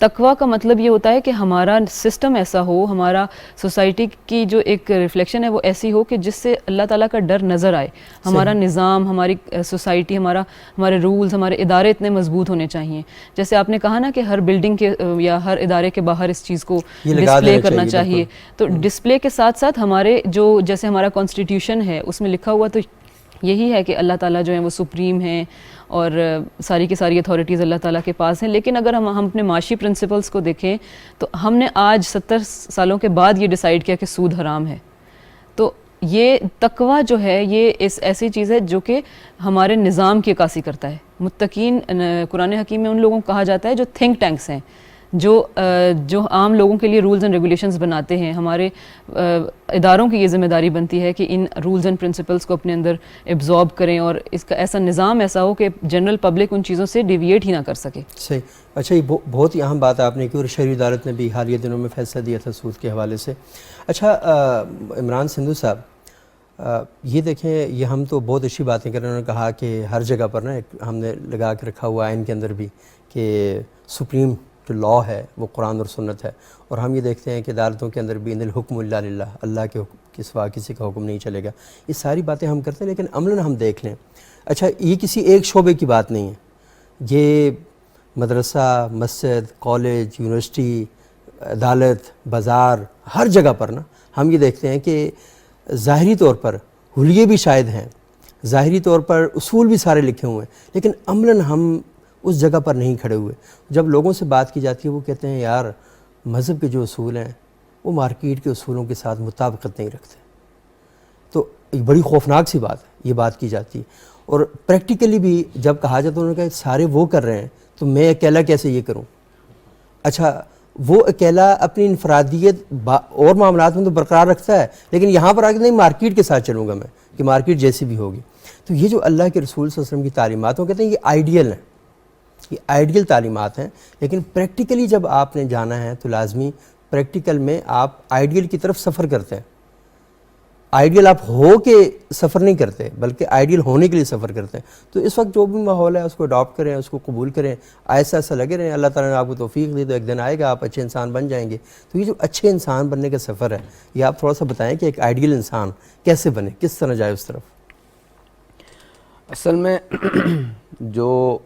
تقویٰ کا مطلب یہ ہوتا ہے کہ ہمارا سسٹم ایسا ہو، ہمارا سوسائٹی کی جو ایک ریفلیکشن ہے وہ ایسی ہو کہ جس سے اللہ تعالیٰ کا ڈر نظر آئے. ہمارا نظام، ہماری سوسائٹی، ہمارے رولز، ہمارے ادارے اتنے مضبوط ہونے چاہیے. جیسے آپ نے کہا نا کہ ہر بلڈنگ کے یا ہر ادارے کے باہر اس چیز کو ڈسپلے کرنا چاہیے. تو ڈسپلے کے ساتھ ساتھ ہمارے جو جیسے ہمارا کانسٹیٹیوشن ہے اس میں لکھا ہوا تو یہی ہے کہ اللہ تعالیٰ جو ہیں وہ سپریم ہیں اور ساری کی ساری اتھارٹیز اللہ تعالیٰ کے پاس ہیں. لیکن اگر ہم اپنے معاشی پرنسپلز کو دیکھیں تو ہم نے آج 70 سالوں کے بعد یہ ڈیسائیڈ کیا کہ سود حرام ہے. تو یہ تقویٰ جو ہے یہ ایسی چیز ہے جو کہ ہمارے نظام کی عکاسی کرتا ہے. متقین قرآن حکیم میں ان لوگوں کو کہا جاتا ہے جو تھنک ٹینکس ہیں، جو عام لوگوں کے لیے رولز اینڈ ریگولیشنز بناتے ہیں. ہمارے اداروں کی یہ ذمہ داری بنتی ہے کہ ان رولز اینڈ پرنسپلز کو اپنے اندر ایبزارب کریں اور اس کا ایسا نظام ایسا ہو کہ جنرل پبلک ان چیزوں سے ڈیویٹ ہی نہ کر سکے. صحیح. اچھا، یہ بہت ہی اہم بات آپ نے کی اور شرعی عدالت نے بھی حالیہ دنوں میں فیصلہ دیا تھا سود کے حوالے سے. اچھا عمران سندھو صاحب، یہ دیکھیں، یہ ہم تو بہت اچھی باتیں کر رہے ہیں. انہوں نے کہا کہ ہر جگہ پر نا ہم نے لگا کے رکھا ہوا آئین کے اندر بھی کہ سپریم جو لا ہے وہ قرآن اور سنت ہے. اور ہم یہ دیکھتے ہیں کہ عدالتوں کے اندر بھی ان الحکم الا للہ، اللہ کے سوا کسی کا حکم نہیں چلے گا. یہ ساری باتیں ہم کرتے ہیں لیکن عملاً ہم دیکھ لیں. اچھا، یہ کسی ایک شعبے کی بات نہیں ہے، یہ مدرسہ، مسجد، کالج، یونیورسٹی، عدالت، بازار، ہر جگہ پر نا ہم یہ دیکھتے ہیں کہ ظاہری طور پر حلیے بھی شاید ہیں، ظاہری طور پر اصول بھی سارے لکھے ہوئے ہیں، لیکن عملاً ہم اس جگہ پر نہیں کھڑے ہوئے. جب لوگوں سے بات کی جاتی ہے وہ کہتے ہیں یار مذہب کے جو اصول ہیں وہ مارکیٹ کے اصولوں کے ساتھ مطابقت نہیں رکھتے. تو ایک بڑی خوفناک سی بات ہے، یہ بات کی جاتی ہے. اور پریکٹیکلی بھی جب کہا جاتا ہے انہوں نے کہا سارے وہ کر رہے ہیں تو میں اکیلا کیسے یہ کروں. اچھا، وہ اکیلا اپنی انفرادیت اور معاملات میں تو برقرار رکھتا ہے، لیکن یہاں پر آگے نہیں مارکیٹ کے ساتھ چلوں گا میں کہ مارکیٹ جیسی بھی ہوگی. تو یہ جو اللہ کے رسول صلی اللہ علیہ وسلم کی تعلیمات وہ کہتے ہیں یہ آئیڈیل ہیں، یہ آئیڈیل تعلیمات ہیں. لیکن پریکٹیکلی جب آپ نے جانا ہے تو لازمی پریکٹیکل میں آپ آئیڈیل کی طرف سفر کرتے ہیں. آئیڈیل آپ ہو کے سفر نہیں کرتے بلکہ آئیڈیل ہونے کے لیے سفر کرتے ہیں. تو اس وقت جو بھی ماحول ہے اس کو اڈاپٹ کریں، اس کو قبول کریں، ایسا لگے رہیں. اللہ تعالیٰ نے آپ کو توفیق دی تو ایک دن آئے گا آپ اچھے انسان بن جائیں گے. تو یہ جو اچھے انسان بننے کا سفر ہے یہ آپ تھوڑا سا بتائیں کہ ایک آئیڈیل انسان کیسے بنے، کس طرح جائے اس طرف. اصل میں جو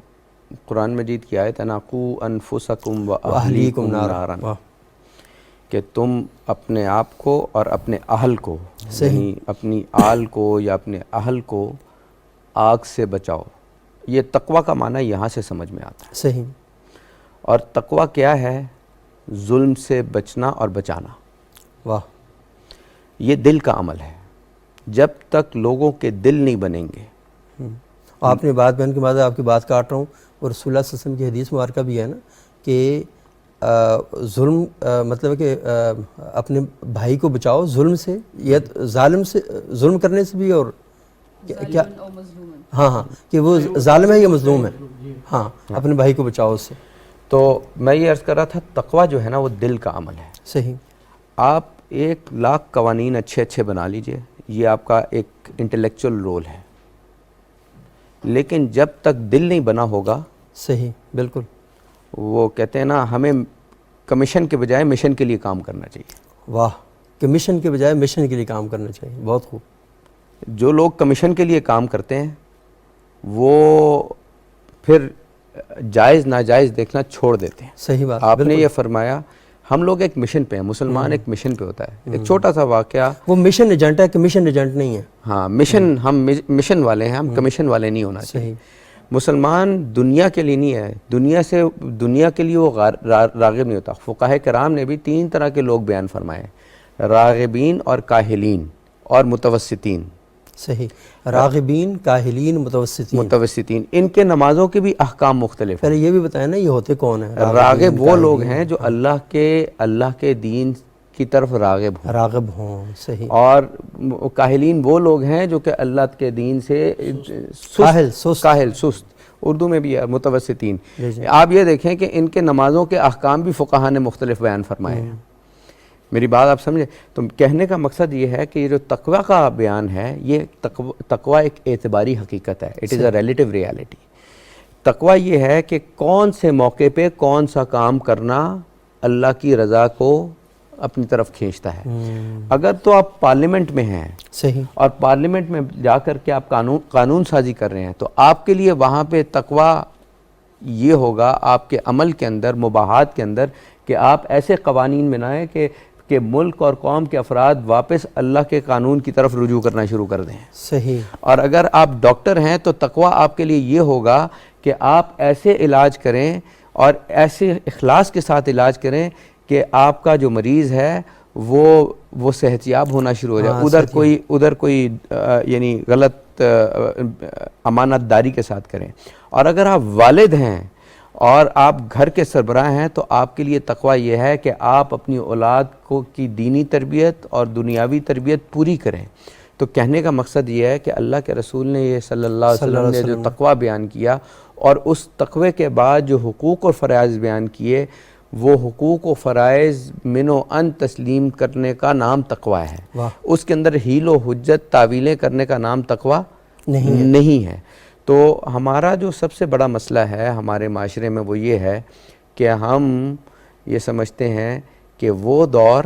قرآن مجید کی آیت ہے نا قُوا أَنفُسَكُمْ وَأَهْلِيكُمْ نَارًا، کہ تم اپنے آپ کو اور اپنے اہل کو، یعنی اپنی آل کو یا اپنے اہل کو آگ سے بچاؤ. یہ تقویٰ کا معنی یہاں سے سمجھ میں آتا ہے. صحیح. اور تقویٰ کیا ہے؟ ظلم سے بچنا اور بچانا. واہ. یہ دل کا عمل ہے. جب تک لوگوں کے دل نہیں بنیں گے. آپ نے بات بہن کے بعد آپ کی بات کاٹ رہا ہوں، اور رسول اللہ صلی اللہ علیہ وسلم کی حدیث مبارکہ بھی ہے نا کہ ظلم مطلب کہ اپنے بھائی کو بچاؤ ظلم سے یا ظالم سے، ظلم کرنے سے بھی، اور کیا ہاں کہ وہ ظالم ہے یا مظلوم ہے. ہاں، اپنے بھائی کو بچاؤ اس سے. تو میں یہ عرض کر رہا تھا تقویٰ جو ہے نا وہ دل کا عمل ہے. صحیح. آپ 1,00,000 قوانین اچھے بنا لیجئے، یہ آپ کا ایک انٹلیکچول رول ہے، لیکن جب تک دل نہیں بنا ہوگا. صحیح، بالکل. وہ کہتے ہیں نا ہمیں کمیشن کے بجائے مشن کے لیے کام کرنا چاہیے. واہ، کمیشن کے بجائے مشن کے لیے کام کرنا چاہیے. بہت خوب. جو لوگ کمیشن کے لیے کام کرتے ہیں وہ پھر جائز ناجائز دیکھنا چھوڑ دیتے ہیں. صحیح بات. آپ نے یہ فرمایا ہم لوگ ایک مشن پہ ہیں, مسلمان ایک مشن پہ ہوتا ہے. ایک چھوٹا سا واقعہ, وہ مشن ایجنٹ ہے, کمیشن ایجنٹ نہیں ہے. ہاں مشن, ہم مشن والے ہیں, ہم کمیشن والے نہیں ہونا چاہیے. مسلمان دنیا کے لیے نہیں ہے, دنیا کے لیے وہ راغب نہیں ہوتا. فقہاء کرام نے بھی 3 طرح کے لوگ بیان فرمائے, راغبین اور کاہلین اور متوسطین. صحیح. راغبین, کاہلین, متوسطین. ان کے نمازوں کے بھی احکام مختلف ہیں. پہلے یہ بھی بتائیں نا یہ ہوتے کون ہیں؟ راغب وہ لوگ ہیں جو اللہ کے دین کی طرف راغب ہوں. صحیح. اور کاہلین وہ لوگ ہیں جو کہ اللہ کے دین سے کاہل, سست. اردو میں بھی ہے متوسطین. آپ یہ دیکھیں کہ ان کے نمازوں کے احکام بھی فقہاء نے مختلف بیان فرمائے ہیں. میری بات آپ سمجھے؟ تو کہنے کا مقصد یہ ہے کہ یہ جو تقوی کا بیان ہے, یہ تقوی ایک اعتباری حقیقت ہے. It is a relative reality. تقوی یہ ہے کہ کون سے موقع پہ کون سا کام کرنا اللہ کی رضا کو اپنی طرف کھینچتا ہے. اگر تو آپ پارلیمنٹ میں ہیں, صحیح, اور پارلیمنٹ میں جا کر کے آپ قانون سازی کر رہے ہیں, تو آپ کے لیے وہاں پہ تقوی یہ ہوگا آپ کے عمل کے اندر, مباحات کے اندر, کہ آپ ایسے قوانین بنائیں کہ ملک اور قوم کے افراد واپس اللہ کے قانون کی طرف رجوع کرنا شروع کر دیں. صحیح. اور اگر آپ ڈاکٹر ہیں تو تقوی آپ کے لیے یہ ہوگا کہ آپ ایسے علاج کریں اور ایسے اخلاص کے ساتھ علاج کریں کہ آپ کا جو مریض ہے وہ صحت یاب ہونا شروع ہو جائے. ادھر کوئی یعنی غلط امانت داری کے ساتھ کریں. اور اگر آپ والد ہیں اور آپ گھر کے سربراہ ہیں تو آپ کے لیے تقوی یہ ہے کہ آپ اپنی اولاد کی دینی تربیت اور دنیاوی تربیت پوری کریں. تو کہنے کا مقصد یہ ہے کہ اللہ کے رسول نے یہ صلی اللہ علیہ وسلم نے جو تقوی بیان کیا, اور اس تقوی کے بعد جو حقوق اور فرائض بیان کیے, وہ حقوق و فرائض من و ان تسلیم کرنے کا نام تقوی ہے. اس کے اندر حیل و حجت تعویلیں کرنے کا نام تقوی نہیں ہے. تو ہمارا جو سب سے بڑا مسئلہ ہے ہمارے معاشرے میں وہ یہ ہے کہ ہم یہ سمجھتے ہیں کہ وہ دور,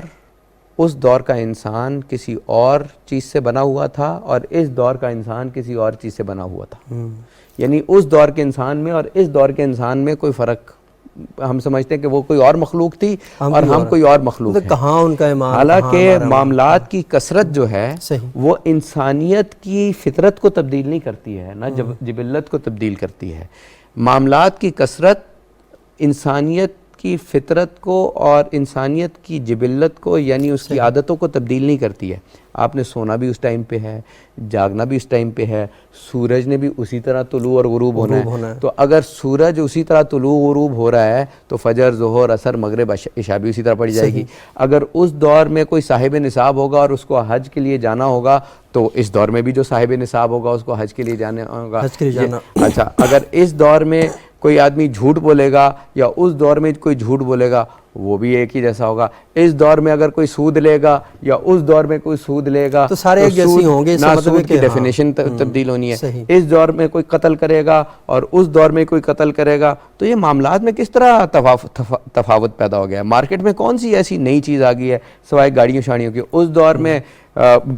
اس دور کا انسان کسی اور چیز سے بنا ہوا تھا اور اس دور کا انسان کسی اور چیز سے بنا ہوا تھا. یعنی اس دور کے انسان میں اور اس دور کے انسان میں کوئی فرق, ہم سمجھتے ہیں کہ وہ کوئی اور مخلوق تھی اور ہم کوئی اور مخلوق ہیں. کہاں ان کا ایمان. حالانکہ معاملات کی کثرت جو ہے وہ انسانیت کی فطرت کو تبدیل نہیں کرتی ہے, نہ جبلت کو تبدیل کرتی ہے. معاملات کی کثرت انسانیت کی فطرت کو اور انسانیت کی جبلت کو یعنی اس کی عادتوں کو تبدیل نہیں کرتی ہے. آپ نے سونا بھی اس ٹائم پہ ہے, جاگنا بھی اس ٹائم پہ ہے, سورج نے بھی اسی طرح طلوع اور غروب ہونا ہے. تو اگر سورج اسی طرح طلوع غروب ہو رہا ہے تو فجر, ظہر, عصر, مغرب, عشاء بھی اسی طرح پڑھی جائے گی. اگر اس دور میں کوئی صاحب نصاب ہوگا اور اس کو حج کے لیے جانا ہوگا تو اس دور میں بھی جو صاحب نصاب ہوگا اس کو حج کے لیے جانا ہوگا. اچھا, اگر اس دور میں کوئی آدمی جھوٹ بولے گا یا اس دور میں کوئی جھوٹ بولے گا وہ بھی ایک ہی جیسا ہوگا. اس دور میں اگر کوئی سود لے گا یا اس دور میں کوئی سود لے گا تو سارے ایک جیسے ہوں گے. نہ سود کی ڈیفینیشن تبدیل ہونی ہے. اس دور میں کوئی قتل کرے گا اور اس دور میں کوئی قتل کرے گا. تو یہ معاملات میں کس طرح تفاوت پیدا ہو گیا. مارکیٹ میں کون سی ایسی نئی چیز آ گئی ہے سوائے گاڑیوں شاڑیوں کی. اس دور میں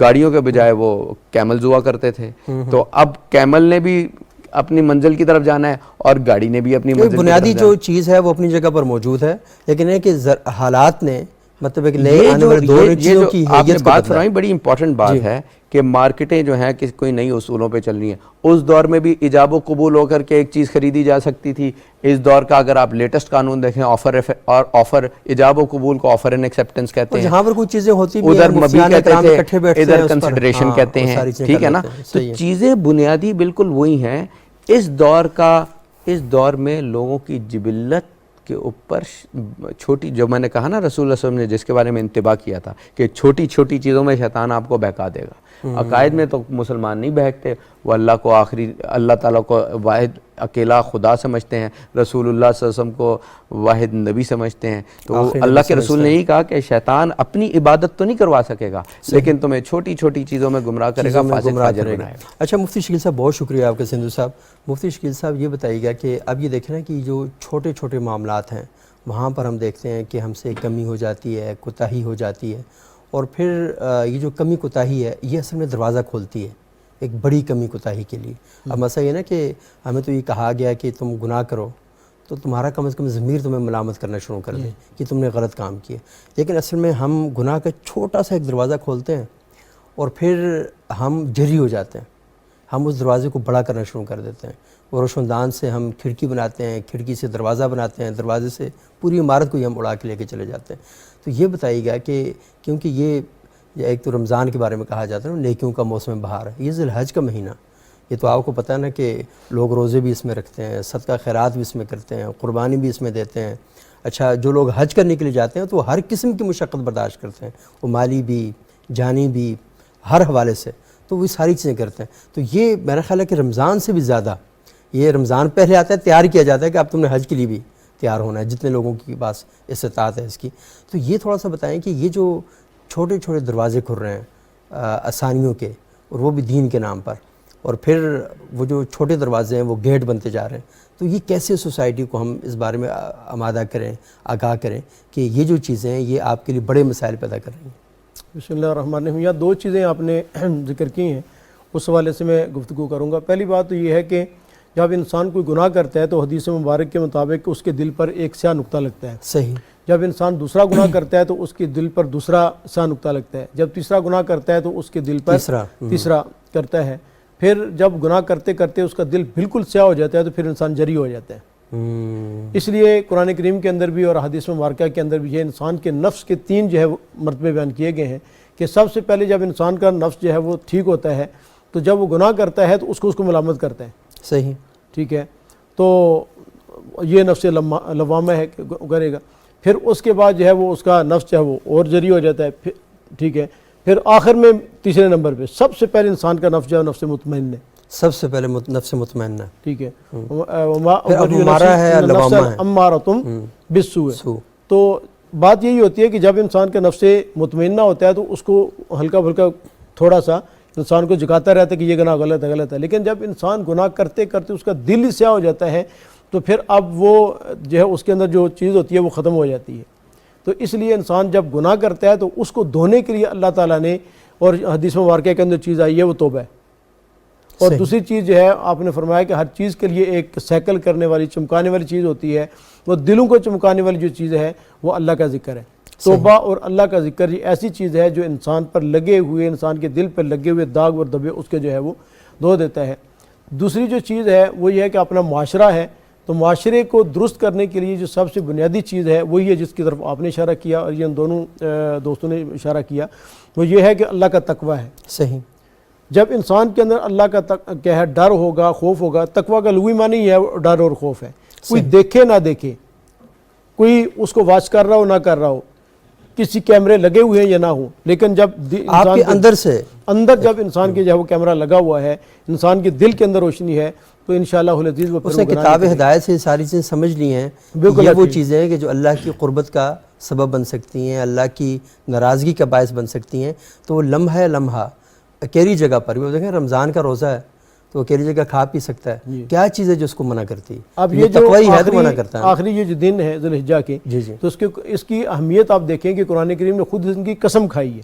گاڑیوں کے بجائے وہ کیمل ہوا کرتے تھے, تو اب کیمل نے بھی اپنی منزل کی طرف جانا ہے اور گاڑی نے بھی اپنی منزل کی طرف بنیادی جو چیز ہے وہ اپنی جگہ پر موجود ہے, لیکن ہے کہ حالات نے مطلب ایک نئے آنے والے دور چیزوں کی آپ نے بات فرمائی, بڑی امپورٹنٹ بات ہے کہ مارکیٹیں جو ہیں کہ کوئی نئی اصولوں پہ چل رہی ہیں. اس دور میں بھی ایجاب و قبول ہو کر کے ایک چیز خریدی جا سکتی تھی. اس دور کا اگر آپ لیٹسٹ قانون دیکھیں آفر ایجاب و قبول کو آفر اینڈ ایکسیپٹنس کہتے ہیں. جہاں پر کوئی چیزیں ہوتی ہیں ادھر مبی کہتے تھے, ادھر کنسیڈریشن کہتے ہیں, ٹھیک ہے نا. تو چیزیں بنیادی بالکل وہی ہیں. اس دور میں لوگوں کی جبلت کے اوپر چھوٹی, جو میں نے کہا نا رسول اللہ صلی اللہ علیہ وسلم نے جس کے بارے میں انتباہ کیا تھا کہ چھوٹی چھوٹی چیزوں میں شیطان آپ کو بہکا دے گا. عقائد میں تو مسلمان نہیں بہکتے, وہ اللہ تعالیٰ کو واحد اکیلا خدا سمجھتے ہیں, رسول اللہ صلی اللہ علیہ وسلم کو واحد نبی سمجھتے ہیں. تو اللہ کے رسول نے یہی کہا کہ شیطان اپنی عبادت تو نہیں کروا سکے گا لیکن تمہیں چھوٹی چھوٹی چیزوں میں گمراہ کرے گا, فاسق فاجر بنائے گا. اچھا مفتی شکیل صاحب, بہت شکریہ آپ کے سندھو صاحب. مفتی شکیل صاحب یہ بتائیے گا کہ اب یہ دیکھیں نا کہ جو چھوٹے چھوٹے معاملات ہیں وہاں پر ہم دیکھتے ہیں کہ ہم سے کمی ہو جاتی ہے, کوتاہی ہو جاتی ہے, اور پھر یہ جو کمی کوتاہی ہے یہ اصل میں دروازہ کھولتی ہے ایک بڑی کمی کوتاہی کے لیے. اب مسئلہ یہ نا کہ ہمیں تو یہ کہا گیا کہ تم گناہ کرو تو تمہارا کم از کم ضمیر تمہیں ملامت کرنا شروع کر دے کہ تم نے غلط کام کیا. لیکن اصل میں ہم گناہ کا چھوٹا سا ایک دروازہ کھولتے ہیں اور پھر ہم جری ہو جاتے ہیں, ہم اس دروازے کو بڑا کرنا شروع کر دیتے ہیں, اور روشن دان سے ہم کھڑکی بناتے ہیں, کھڑکی سے دروازہ بناتے ہیں, دروازے سے پوری عمارت کو ہی ہم اڑا کے لے کے چلے جاتے ہیں. تو یہ بتائی گیا کہ کیونکہ یہ ایک تو رمضان کے بارے میں کہا جاتا ہے نا, نیکیوں کا موسم بہار ہے, یہ ذی الحج کا مہینہ, یہ تو آپ کو پتہ ہے نا کہ لوگ روزے بھی اس میں رکھتے ہیں, صدقہ خیرات بھی اس میں کرتے ہیں, قربانی بھی اس میں دیتے ہیں. اچھا, جو لوگ حج کرنے کے لیے جاتے ہیں تو وہ ہر قسم کی مشقت برداشت کرتے ہیں, وہ مالی بھی, جانی بھی, ہر حوالے سے, تو وہ ساری چیزیں کرتے ہیں. تو یہ میرا خیال ہے کہ رمضان سے بھی زیادہ یہ رمضان پہلے آتا ہے, تیار کیا جاتا ہے کہ اب تم نے حج کے لیے بھی تیار ہونا ہے, جتنے لوگوں کے پاس استطاعت ہے اس کی. تو یہ تھوڑا سا بتائیں کہ یہ جو چھوٹے چھوٹے دروازے کھل رہے ہیں آسانیوں کے, اور وہ بھی دین کے نام پر, اور پھر وہ جو چھوٹے دروازے ہیں وہ گیٹ بنتے جا رہے ہیں, تو یہ کیسے سوسائٹی کو ہم اس بارے میں آمادہ کریں, آگاہ کریں کہ یہ جو چیزیں ہیں یہ آپ کے لیے بڑے مسائل پیدا کر رہی ہیں؟ بسم اللہ الرحمن الرحیم. یا دو چیزیں آپ نے ذکر کی ہیں, اس حوالے سے میں گفتگو کروں گا. پہلی بات تو یہ ہے کہ جب انسان کوئی گناہ کرتا ہے تو حدیث مبارک کے مطابق اس کے دل پر ایک سیاہ نقطہ لگتا ہے. صحیح. جب انسان دوسرا گناہ کرتا ہے تو اس کے دل پر دوسرا سیاہ نقطہ لگتا ہے. جب تیسرا گناہ کرتا ہے تو اس کے دل پر تیسرا کرتا ہے. پھر جب گناہ کرتے کرتے اس کا دل بالکل سیاہ ہو جاتا ہے تو پھر انسان جری ہو جاتا ہے. اس لیے قرآن کریم کے اندر بھی اور حدیث مبارکہ کے اندر بھی یہ انسان کے نفس کے 3 جو ہے مرتبے بیان کیے گئے ہیں کہ سب سے پہلے جب انسان کا نفس جو ہے وہ ٹھیک ہوتا ہے تو جب وہ گناہ کرتا ہے تو اس کو ملامت کرتا ہے. صحیح. ٹھیک ہے, تو یہ نفس لوامہ ہے کہ کرے گا. پھر اس کے بعد جو ہے وہ اس کا نفس جو ہے وہ اور جری ہو جاتا ہے. ٹھیک ہے, پھر آخر میں تیسرے نمبر پہ سب سے پہلے انسان کا نفس جو ہے نفس مطمئن ہے. سب سے پہلے نفس مطمئنہ. ٹھیک ہے, تو بات یہی ہوتی ہے کہ جب انسان کا نفس مطمئنہ ہوتا ہے تو اس کو ہلکا پھلکا تھوڑا سا انسان کو جگاتا رہتا ہے کہ یہ گناہ غلط ہے. لیکن جب انسان گناہ کرتے کرتے اس کا دل ہی سیاہ ہو جاتا ہے تو پھر اب وہ جو ہے اس کے اندر جو چیز ہوتی ہے وہ ختم ہو جاتی ہے. تو اس لیے انسان جب گناہ کرتا ہے تو اس کو دھونے کے لیے اللہ تعالیٰ نے, اور حدیث مبارکہ کے اندر چیز آئی ہے وہ توبہ ہے. اور دوسری چیز جو ہے آپ نے فرمایا کہ ہر چیز کے لیے ایک سیکل کرنے والی, چمکانے والی چیز ہوتی ہے, وہ دلوں کو چمکانے والی جو چیز ہے وہ اللہ کا ذکر ہے. توبہ اور اللہ کا ذکر یہ ایسی چیز ہے جو انسان پر لگے ہوئے, انسان کے دل پر لگے ہوئے داغ اور دبے اس کے جو ہے وہ دھو دیتا ہے. دوسری جو چیز ہے وہ یہ ہے کہ اپنا معاشرہ ہے, تو معاشرے کو درست کرنے کے لیے جو سب سے بنیادی چیز ہے وہ یہ جس کی طرف آپ نے اشارہ کیا اور یہ ان دونوں دوستوں نے اشارہ کیا, وہ یہ ہے کہ اللہ کا تقوی ہے. صحیح. جب انسان کے اندر اللہ کا کیا ہے ڈر ہوگا, خوف ہوگا. تقوی کا لغوی معنی ہی ہے ڈر اور خوف ہے. کوئی دیکھے نہ دیکھے, کوئی اس کو واچ کر رہا ہو نہ کر رہا ہو, کسی کیمرے لگے ہوئے ہیں یا نہ ہوں, لیکن جب آپ کے اندر سے اندر جب انسان کے جو ہے وہ کیمرہ لگا ہوا ہے, انسان کے دل کے اندر روشنی ہے, تو انشاءاللہ العزیز وہ اس نے کتاب ہدایت سے ساری چیزیں سمجھ لی ہیں. یہ وہ چیزیں ہیں کہ جو اللہ کی قربت کا سبب بن سکتی ہیں, اللہ کی ناراضگی کا باعث بن سکتی ہیں. تو وہ لمحہ اکیلی جگہ پر, وہ دیکھیں رمضان کا روزہ ہے تو اکیلی جگہ کھا پی سکتا ہے, کیا چیز ہے جو اس کو منع کرتی ہے؟ اب یہ جو ہے تو منع کرتا ہے. آخری یہ جو دن ہے ذی الحجہ کے, تو اس کی اہمیت آپ دیکھیں کہ قرآن کریم نے خود ان کی قسم کھائی ہے,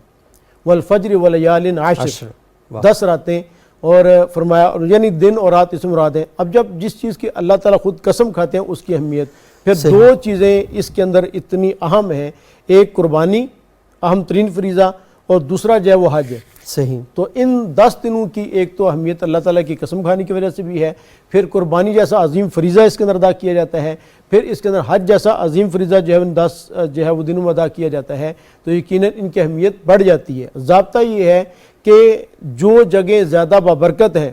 والفجر ولیال عشر, 10 راتیں, اور فرمایا یعنی دن اور رات اس مراد ہیں. اب جب جس چیز کی اللہ تعالیٰ خود قسم کھاتے ہیں اس کی اہمیت, پھر 2 چیزیں اس کے اندر اتنی اہم ہیں, ایک قربانی اہم ترین فریضہ, اور دوسرا جو ہے وہ حج ہے. صحیح. تو ان 10 دنوں کی ایک تو اہمیت اللہ تعالیٰ کی قسم کھانے کی وجہ سے بھی ہے, پھر قربانی جیسا عظیم فریضہ اس کے اندر ادا کیا جاتا ہے, پھر اس کے اندر حج جیسا عظیم فریضہ جو ہے 10 جو ہے وہ دنوں میں ادا کیا جاتا ہے, تو یقیناً ان کی اہمیت بڑھ جاتی ہے. ضابطہ یہ ہے کہ جو جگہ زیادہ بابرکت ہیں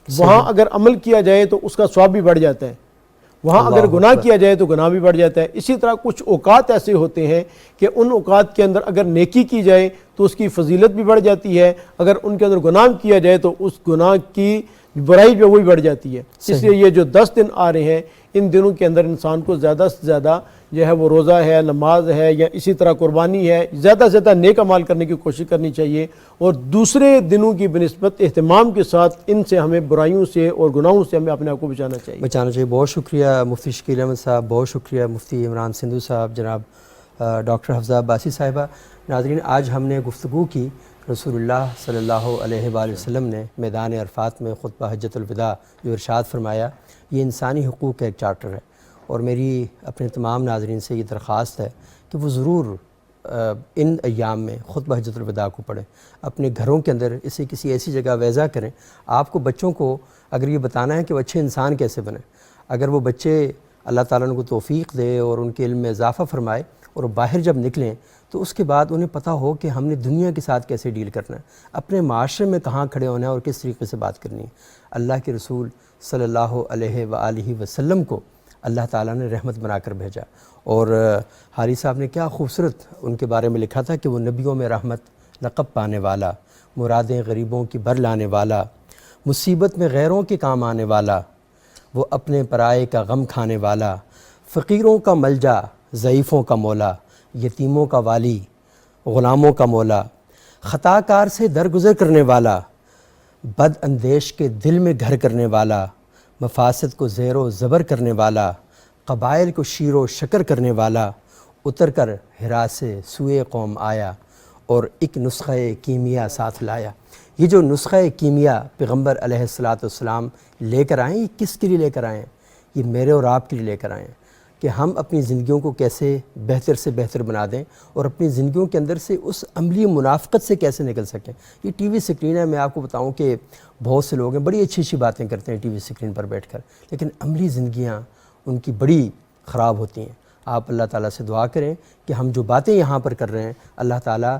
وہاں اگر عمل کیا جائے تو اس کا ثواب بھی بڑھ جاتا ہے, وہاں اگر گناہ کیا جائے تو گناہ بھی بڑھ جاتا ہے. اسی طرح کچھ اوقات ایسے ہوتے ہیں کہ ان اوقات کے اندر اگر نیکی کی جائے تو اس کی فضیلت بھی بڑھ جاتی ہے, اگر ان کے اندر گناہ کیا جائے تو اس گناہ کی برائی بھی وہی بڑھ جاتی ہے. اس لیے یہ جو 10 دن آ رہے ہیں ان دنوں کے اندر انسان کو زیادہ سے زیادہ جو ہے وہ روزہ ہے, نماز ہے, یا اسی طرح قربانی ہے, زیادہ سے زیادہ نیک اعمال کرنے کی کوشش کرنی چاہیے, اور دوسرے دنوں کی بنسبت اہتمام کے ساتھ ان سے ہمیں برائیوں سے اور گناہوں سے ہمیں اپنے آپ کو بچانا چاہیے. بہت شکریہ مفتی شکیل احمد صاحب, بہت شکریہ مفتی عمران سندھو صاحب, جناب ڈاکٹر حفصہ عباسی صاحبہ. ناظرین, آج ہم نے گفتگو کی رسول اللہ صلی اللہ علیہ وآلہ وسلم نے میدان عرفات میں خطبہ حجۃ الوداع جو ارشاد فرمایا, یہ انسانی حقوق کا ایک چارٹر ہے, اور میری اپنے تمام ناظرین سے یہ درخواست ہے کہ وہ ضرور ان ایام میں خطبہ حجۃ الوداع کو پڑھیں، اپنے گھروں کے اندر اسے کسی ایسی جگہ وضع کریں۔ آپ کو بچوں کو اگر یہ بتانا ہے کہ وہ اچھے انسان کیسے بنیں، اگر وہ بچے اللہ تعالیٰ ان کو توفیق دے اور ان کے علم میں اضافہ فرمائے اور باہر جب نکلیں تو اس کے بعد انہیں پتہ ہو کہ ہم نے دنیا کے ساتھ کیسے ڈیل کرنا ہے، اپنے معاشرے میں کہاں کھڑے ہونا ہے اور کس طریقے سے بات کرنی ہے۔ اللہ کے رسول صلی اللہ علیہ وآلہ وسلم کو اللہ تعالیٰ نے رحمت بنا کر بھیجا، اور حالی صاحب نے کیا خوبصورت ان کے بارے میں لکھا تھا کہ وہ نبیوں میں رحمت، لقب پانے والا، مرادیں غریبوں کی بر لانے والا، مصیبت میں غیروں کے کام آنے والا، وہ اپنے پرائے کا غم کھانے والا، فقیروں کا ملجا، ضعیفوں کا مولا، یتیموں کا والی، غلاموں کا مولا، خطا کار سے درگزر کرنے والا، بد اندیش کے دل میں گھر کرنے والا، مفاسد کو زیر و زبر کرنے والا، قبائل کو شیر و شکر کرنے والا، اتر کر ہرا سے سوئے قوم آیا اور ایک نسخہ کیمیا ساتھ لایا۔ یہ جو نسخہ کیمیا پیغمبر علیہ السلام لے کر آئیں، یہ کس کے لیے لے کر آئیں؟ یہ میرے اور آپ کے لیے لے کر آئیں کہ ہم اپنی زندگیوں کو کیسے بہتر سے بہتر بنا دیں اور اپنی زندگیوں کے اندر سے اس عملی منافقت سے کیسے نکل سکیں۔ یہ ٹی وی سکرین ہے، میں آپ کو بتاؤں کہ بہت سے لوگ ہیں بڑی اچھی اچھی باتیں کرتے ہیں ٹی وی سکرین پر بیٹھ کر، لیکن عملی زندگیاں ان کی بڑی خراب ہوتی ہیں۔ آپ اللہ تعالیٰ سے دعا کریں کہ ہم جو باتیں یہاں پر کر رہے ہیں، اللہ تعالیٰ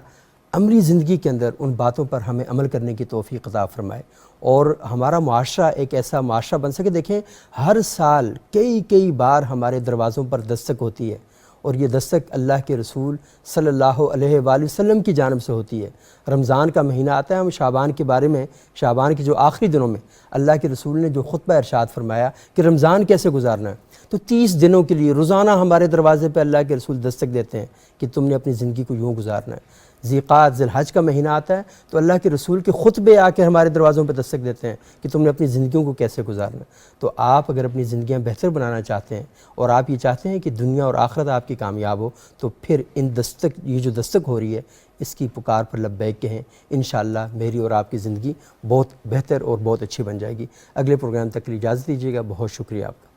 عملی زندگی کے اندر ان باتوں پر ہمیں عمل کرنے کی توفیق عطا فرمائے اور ہمارا معاشرہ ایک ایسا معاشرہ بن سکے۔ دیکھیں ہر سال کئی بار ہمارے دروازوں پر دستک ہوتی ہے، اور یہ دستک اللہ کے رسول صلی اللہ علیہ وآلہ وسلم کی جانب سے ہوتی ہے۔ رمضان کا مہینہ آتا ہے، ہم شعبان کے بارے میں، شعبان کے جو آخری دنوں میں اللہ کے رسول نے جو خطبہ ارشاد فرمایا کہ رمضان کیسے گزارنا ہے، تو 30 دنوں کے لیے روزانہ ہمارے دروازے پہ اللہ کے رسول دستک دیتے ہیں کہ تم نے اپنی زندگی کو یوں گزارنا ہے۔ ذیقعد ذی الحج کا مہینہ آتا ہے تو اللہ کے رسول کے خطبے آ کے ہمارے دروازوں پہ دستک دیتے ہیں کہ تم نے اپنی زندگیوں کو کیسے گزارنا ہے۔ تو آپ اگر اپنی زندگیاں بہتر بنانا چاہتے ہیں اور آپ یہ چاہتے ہیں کہ دنیا اور آخرت آپ کی کامیاب ہو، تو پھر یہ جو دستک ہو رہی ہے اس کی پکار پر لبیک کہیں۔ انشاءاللہ میری اور آپ کی زندگی بہت بہتر اور بہت اچھی بن جائے گی۔ اگلے پروگرام تک کے لیے اجازت دیجیے گا۔ بہت شکریہ آپ کا۔